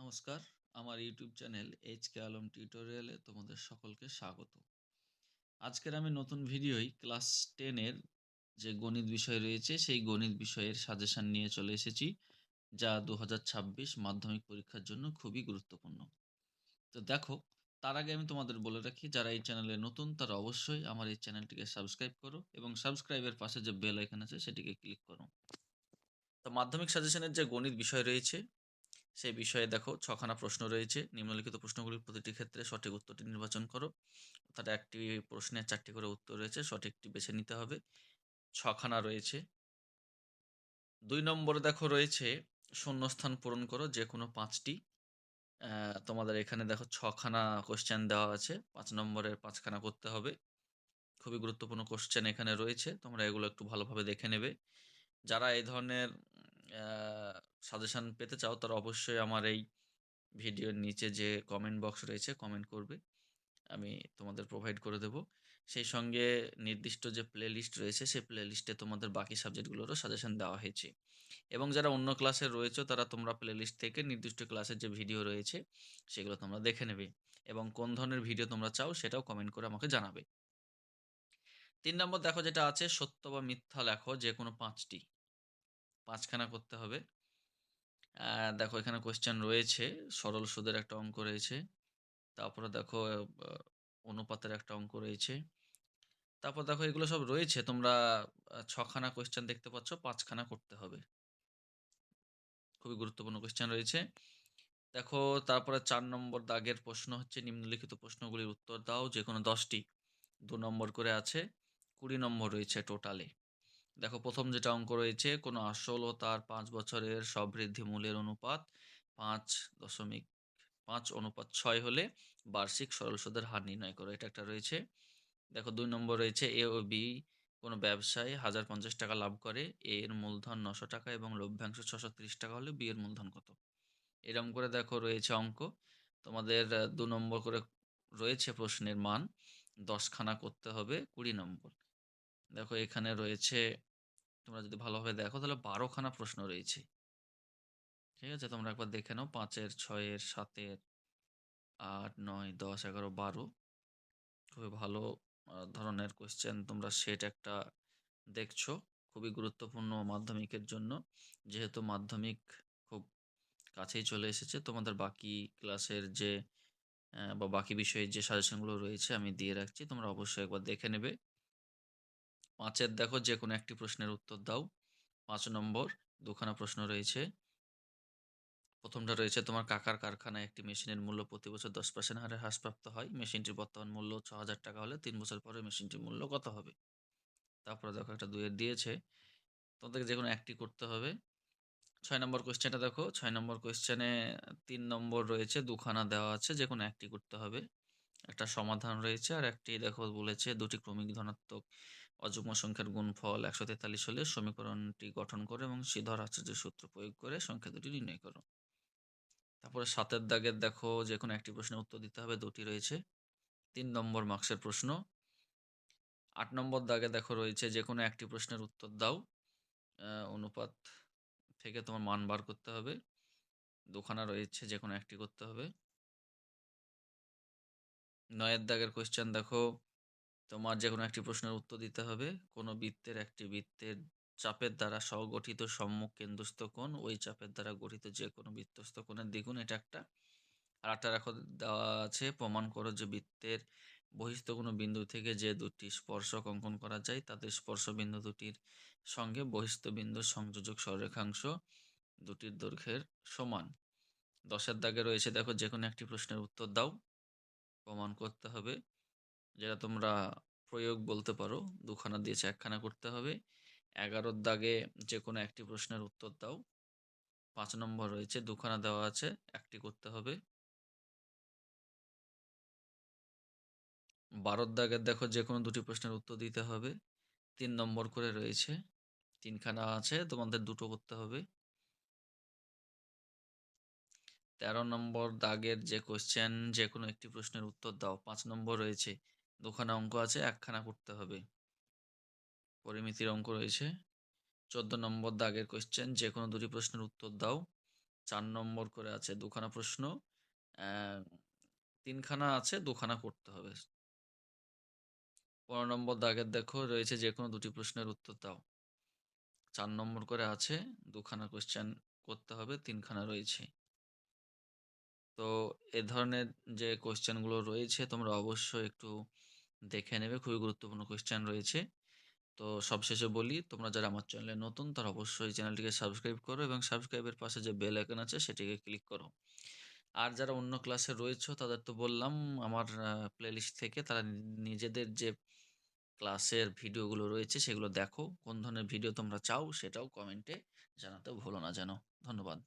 নমস্কার, আমার YouTube channel HK Alam টিউটোরিয়ালে তোমাদের সকলকে স্বাগত। আজকের আমি নতুন ভিডিওয় ক্লাস 10 এর যে গণিত বিষয় রয়েছে সেই গণিত বিষয়ের সাজেশন নিয়ে চলে এসেছি, যা 2026 মাধ্যমিক পরীক্ষার জন্য খুবই গুরুত্বপূর্ণ। তো দেখো, তার আগে আমি তোমাদের বলে রাখি, যারা এই চ্যানেলে নতুন তারা অবশ্যই আমার এই চ্যানেলটিকে সাবস্ক্রাইব করো এবং সাবস্ক্রাইবের পাশে যে বেল আইকন আছে সেটিকে ক্লিক করো। তো মাধ্যমিক সাজেশনের যে গণিত বিষয় রয়েছে সেই বিষয়ে দেখো 6 খানা প্রশ্ন রয়েছে। নিম্নলিখিত প্রশ্নগুলির প্রতিটি ক্ষেত্রে সঠিক উত্তরটি নির্বাচন করো। অর্থাৎ একটি প্রশ্নের 4টি করে উত্তর রয়েছে, সঠিকটি বেছে নিতে হবে। 6 খানা রয়েছে। 2 নম্বরে দেখো রয়েছে শূন্যস্থান পূরণ করো যেকোনো 5টি। তোমাদের এখানে দেখো 6 খানা কোয়েশ্চেন দেওয়া আছে। 5 নম্বরের 5 খানা করতে হবে। খুবই গুরুত্বপূর্ণ কোয়েশ্চেন এখানে রয়েছে। তোমরা এগুলো একটু ভালোভাবে দেখে নেবে। যারা এই ধরনের আ সাজেশন পেতে চাও তারা অবশ্যই আমার এই ভিডিওর নিচে যে কমেন্ট বক্স রয়েছে কমেন্ট করবে। আমি তোমাদের প্রোভাইড করে দেব। সেই সঙ্গে নির্দিষ্ট যে প্লেলিস্ট রয়েছে সেই প্লেলিস্টে তোমাদের বাকি সাবজেক্টগুলোরও সাজেশন দেওয়া হয়েছে। এবং যারা অন্য ক্লাসে রয়েছো তারা তোমরা প্লেলিস্ট থেকে নির্দিষ্ট ক্লাসের যে ভিডিও রয়েছে সেগুলো তোমরা দেখে নেবে এবং কোন ধরনের ভিডিও তোমরা চাও সেটাও কমেন্ট করে আমাকে জানাবে। ৩ নম্বর দেখো যেটা আছে, সত্য বা মিথ্যা লেখো যেকোনো 5টি। ৫ খানা করতে হবে। দেখো এখানে কোয়েশ্চেন রয়েছে, সরল সুদের একটা অঙ্ক রয়েছে। তারপরে দেখো আ অনুপাতের একটা অঙ্ক রয়েছে। তারপর দেখো এগুলো সব রয়েছে। তোমরা ৬ খানা কোয়েশ্চেন দেখতে পাচ্ছ, ৫ খানা করতে হবে। খুবই গুরুত্বপূর্ণ কোয়েশ্চেন রয়েছে। দেখো তারপরে ৪ নম্বর দাগের প্রশ্ন হচ্ছে, নিম্নলিখিত প্রশ্নগুলির উত্তর দাও যেকোনো ১০ টি। ২ নম্বর করে আছে, ২০ নম্বর রয়েছে টোটালে। দেখো ১ম যেটা অঙ্ক রয়েছে, কোনো আসল ও তার ৫ বছরের সবৃদ্ধিমূলের অনুপাত ৫.৫:৬ হলে বার্ষিক সরল সুদের হার নির্ণয় করো। এটা একটা রয়েছে। দেখো ২ নম্বর রয়েছে, এ ও বি কোনো ব্যবসায় ৳১,০৫০ লাভ করে। এ এর মূলধন ৳৯০০ এবং লভ্যাংশ ৳৬৩০ হলে বি এর মূলধন কত? এরকম করে দেখো রয়েছে অঙ্ক। তোমাদের ২ নম্বর করে রয়েছে প্রশ্নের মান। ১০ খানা করতে হবে, ২০ নম্বর। দেখো এখানে রয়েছে, তোমরা যদি ভালোভাবে দেখো তাহলে ১২ খানা প্রশ্ন রয়েছে। ঠিক আছে? তোমরা একবার দেখে নাও, ৫ এর, ৬ এর, ৭ এর, ৮, ৯, ১০, ১১, ১২। খুবই ভালো ধরনের কোয়েশ্চেন তোমরা সেট একটা দেখছো। খুবই গুরুত্বপূর্ণ মাধ্যমিকের জন্য। যেহেতু মাধ্যমিক খুব কাছেই চলে এসেছে, তোমাদের বাকি ক্লাসের যে বা বাকি বিষয়ের যে সাজেশনগুলো রয়েছে আমি দিয়ে রাখছি। তোমরা অবশ্যই একবার দেখে নেবে। ৫ এর দেখো যেকোনো একটি প্রশ্নের উত্তর দাও। ৫ নম্বর ২ খানা প্রশ্ন রয়েছে। ১ম টা রয়েছে, তোমার কাকার কারখানায় একটি মেশিনের মূল্য প্রতি বছর 10% হারে হ্রাসপ্রাপ্ত হয়। মেশিনটির বর্তমান মূল্য ৳৬,০০০ হলে ৩ বছর পরে মেশিনটির মূল্য কত হবে? তারপরে দেখো একটা ২ এর দিয়েছে। তোমাদেরকে যেকোনো একটি করতে হবে। ৬ নম্বর কোয়েশ্চেনটা দেখো। ৬ নম্বর কোয়েশ্চেনে ৩ নম্বর রয়েছে, ২ খানা দেওয়া আছে, যেকোনো একটি করতে হবে। একটা সমাধান রয়েছে আর একটি দেখো বলেছে, ২ টি ক্রমিক ধনাত্মক অযুগ্ম সংখ্যার গুণফল ১৪৩ হলে সমীকরণটি গঠন করো এবং শ্রীধর আচার্যের সূত্র প্রয়োগ করে সংখ্যা দুটি নির্ণয় করো। তারপরে ৭ এর দাগের দেখো যেকোনো একটি প্রশ্নের উত্তর দিতে হবে, ২ টি রয়েছে। ৩ নম্বর মার্কসের প্রশ্ন। ৮ নম্বর দাগে দেখো রয়েছে, যেকোনো একটি প্রশ্নের উত্তর দাও। অনুপাত থেকে তোমার মান বার করতে হবে। ২ খানা রয়েছে, যেকোনো একটি করতে হবে। ৯ এর দাগের কোয়েশ্চেন দেখো, তোমার যেকোনো একটি প্রশ্নের উত্তর দিতে হবে। কোনো বৃত্তের একটি বৃত্তের চাপের দ্বারা স্বগঠিত সম্মুখ কেন্দ্রস্থ কোণ ওই চাপের দ্বারা গঠিত যেকোনো বৃত্তস্থ কোণের দ্বিগুণ, এটা একটা। আরেকটা দেখো দেওয়া আছে, প্রমাণ করো যে বৃত্তের বহিঃস্থ কোনো বিন্দু থেকে যে ২ টি স্পর্শক অঙ্কন করা যায় তাদের স্পর্শ বিন্দু দুটির সঙ্গে বহিঃস্থ বিন্দুর সংযোজক সরলরেখাংশ দুটির দৈর্ঘ্যের সমান। ১০ এর দাগে রয়েছে, দেখো যেকোনো একটি প্রশ্নের উত্তর দাও। প্রমাণ করতে হবে, যেটা তোমরা প্রয়োগ বলতে পারো। ২ খানা দিয়েছে, ১ খানা করতে হবে। ১১ র দাগে যেকোনো একটি প্রশ্নের উত্তর দাও। ৫ নম্বর রয়েছে, ২ খানা দেওয়া আছে, ১ টি করতে হবে। ১২ র দাগের দেখো যেকোনো ২ টি প্রশ্নের উত্তর দিতে হবে। ৩ নম্বর করে রয়েছে, ৩ খানা আছে, তোমাদের ২ টো করতে হবে। ১৩ নম্বর দাগের যে কোয়েশ্চেন, যেকোনো একটি প্রশ্নের উত্তর দাও। ৫ নম্বর রয়েছে, ২ খানা অঙ্ক আছে, ১ খানা করতে হবে। পরিমিতির অঙ্ক রয়েছে। ১৪ নম্বর দাগের কোয়েশ্চেন, যেকোনো ২ টি প্রশ্নের উত্তর দাও। 4 নম্বর করে আছে ২ খানা প্রশ্ন। অ্যা ৩ খানা আছে ২ খানা করতে হবে। ১৫ নম্বর দাগের দেখো রয়েছে যেকোনো ২ টি প্রশ্নের উত্তর দাও। ৪ নম্বর করে আছে ২ খানা কোয়েশ্চেন করতে হবে, ৩ খানা রয়েছে। তো এ ধরনের যে কোয়েশ্চেন গুলো রয়েছে তোমরা অবশ্যই একটু দেখে নেবে। খুবই গুরুত্বপূর্ণ কোয়েশ্চেন রয়েছে। তো সবশেষে বলি, তোমরা যারা আমার চ্যানেলে নতুন তারা অবশ্যই চ্যানেলটিকে সাবস্ক্রাইব করো এবং সাবস্ক্রাইবের পাশে যে বেল আইকন আছে সেটিকে ক্লিক করো। আর যারা অন্য ক্লাসে রয়েছো তাদের তো বললাম আমার প্লেলিস্ট থেকে তারা নিজেদের যে ক্লাসের ভিডিওগুলো রয়েছে সেগুলো দেখো। কোন ধরনের ভিডিও তোমরা চাও সেটাও কমেন্টে জানাতে ভুলো না যেন। ধন্যবাদ।